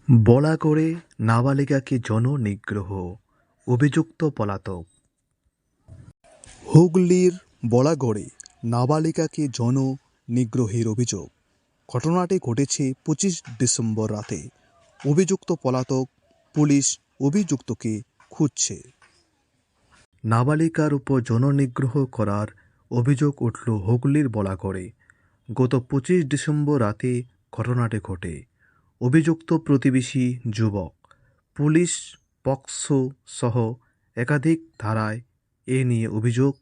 বলাগড়ে নাবালিকাকে যৌননিগ্রহ, অভিযুক্ত পলাতক। হুগলির বলাগড়ে নাবালিকাকে যৌন নিগ্রহের অভিযোগ। ঘটনাটি ঘটেছে 25 ডিসেম্বর রাতে। অভিযুক্ত পলাতক, পুলিশ অভিযুক্তকে খুঁজছে। নাবালিকার উপর যৌননিগ্রহ করার অভিযোগ উঠল হুগলির বলাগড়ে। গত 25 ডিসেম্বর রাতে ঘটনাটি ঘটে। অভিযুক্ত প্রতিবেশী যুবক। পুলিশ পক্সো সহ একাধিক ধারায় এ নিয়ে অভিযোগ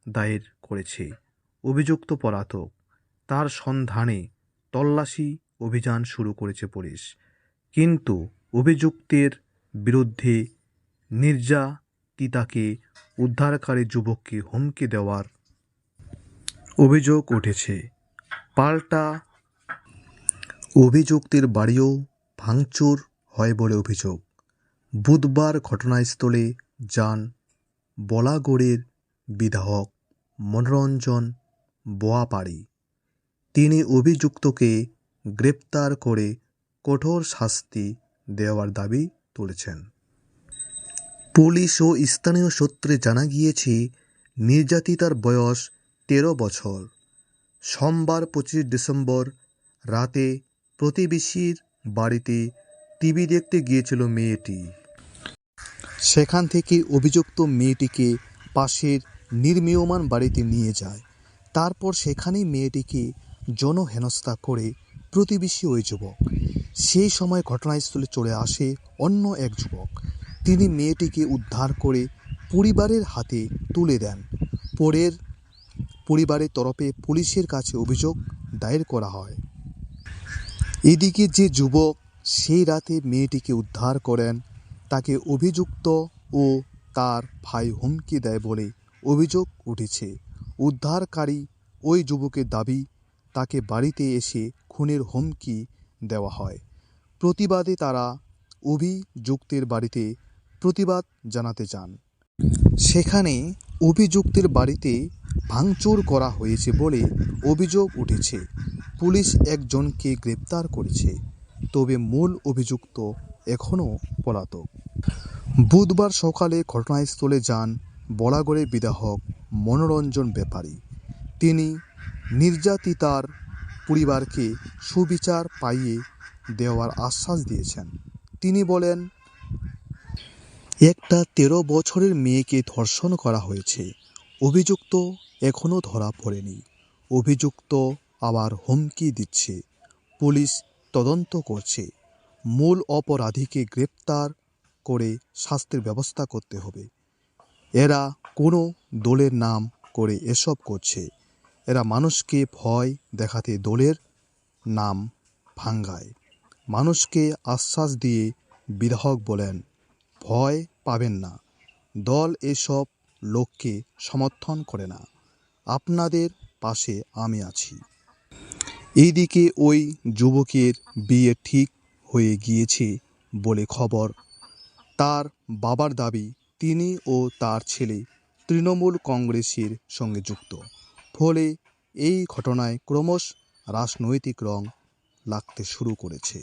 দায়ের করেছে। অভিযুক্ত পলাতক, তার সন্ধানে তল্লাশি অভিযান শুরু করেছে পুলিশ, কিন্তু অভিযুক্তের বিরুদ্ধে নির্যাতিতাকে উদ্ধারকারী যুবককে হুমকি দেওয়ার অভিযোগ উঠেছে। পাল্টা অভিযুক্তের বাড়িও ভাঙচুর হয় বলে অভিযোগ। বুধবার ঘটনাস্থলে যান বলাগড়ের বিধায়ক মনোরঞ্জন বোয়াপাড়ি। তিনি অভিযুক্তকে গ্রেপ্তার করে কঠোর শাস্তি দেওয়ার দাবি তুলেছেন। পুলিশ ও স্থানীয় সূত্রে জানা গিয়েছে, নির্যাতিতার বয়স 13 বছর। সোমবার 25 ডিসেম্বর রাতে প্রতিবেশীর বাড়িতে টিভি দেখতে গিয়েছিল মেয়েটি। সেখান থেকে অভিযুক্ত মেয়েটিকে পাশের নির্মীয়মান বাড়িতে নিয়ে যায়। তারপর সেখানেই মেয়েটিকে যৌন হেনস্থা করে প্রতিবেশী ওই যুবক। সেই সময় ঘটনাস্থলে চলে আসে অন্য এক যুবক। তিনি মেয়েটিকে উদ্ধার করে পরিবারের হাতে তুলে দেন। পরিবারের তরফে পুলিশের কাছে অভিযোগ দায়ের করা হয়। এদিকে যে যুবক সেই রাতে মেয়েটিকে উদ্ধার করেন, তাকে অভিযুক্ত ও তার ভাই হুমকি দেয় বলে অভিযোগ উঠেছে। উদ্ধারকারী ওই যুবকের দাবি, তাকে বাড়িতে এসে খুনের হুমকি দেওয়া হয়। প্রতিবাদে তারা অভিযুক্তের বাড়িতে প্রতিবাদ জানাতে যান। সেখানে অভিযুক্তের বাড়িতে ভাঙচুর করা হয়েছে বলে অভিযোগ উঠেছে। পুলিশ একজনকে গ্রেপ্তার করেছে, তবে মূল অভিযুক্ত এখনও পলাতক। বুধবার সকালে ঘটনাস্থলে যান বলাগড়ের বিধায়ক মনোরঞ্জন ব্যাপারী। তিনি নির্যাতিতার পরিবারকে সুবিচার পাইয়ে দেওয়ার আশ্বাস দিয়েছেন। তিনি বলেন, একটা 13 বছরের মেয়েকে ধর্ষণ করা হয়েছে। অভিযুক্ত এখনও ধরা পড়েনি। অভিযুক্ত আবার হুমকি দিচ্ছে। পুলিশ তদন্ত করছে। মূল অপরাধীকে গ্রেপ্তার করে শাস্তির ব্যবস্থা করতে হবে। এরা কোনো দলের নাম করে এসব করছে। এরা মানুষকে ভয় দেখাতে দলের নাম ভাঙ্গায়। মানুষকে আশ্বাস দিয়ে বিধায়ক বলেন, ভয় পাবেন না, দল এসব লোককে সমর্থন করে না। আপনাদের পাশে আমি আছি। এইদিকে ওই যুবকের বিয়ে ঠিক হয়ে গিয়েছে বলে খবর। তার বাবার দাবি, তিনি ও তার ছেলে তৃণমূল কংগ্রেসের সঙ্গে যুক্ত। ফলে এই ঘটনায় ক্রমশ রাজনৈতিক রং লাগতে শুরু করেছে।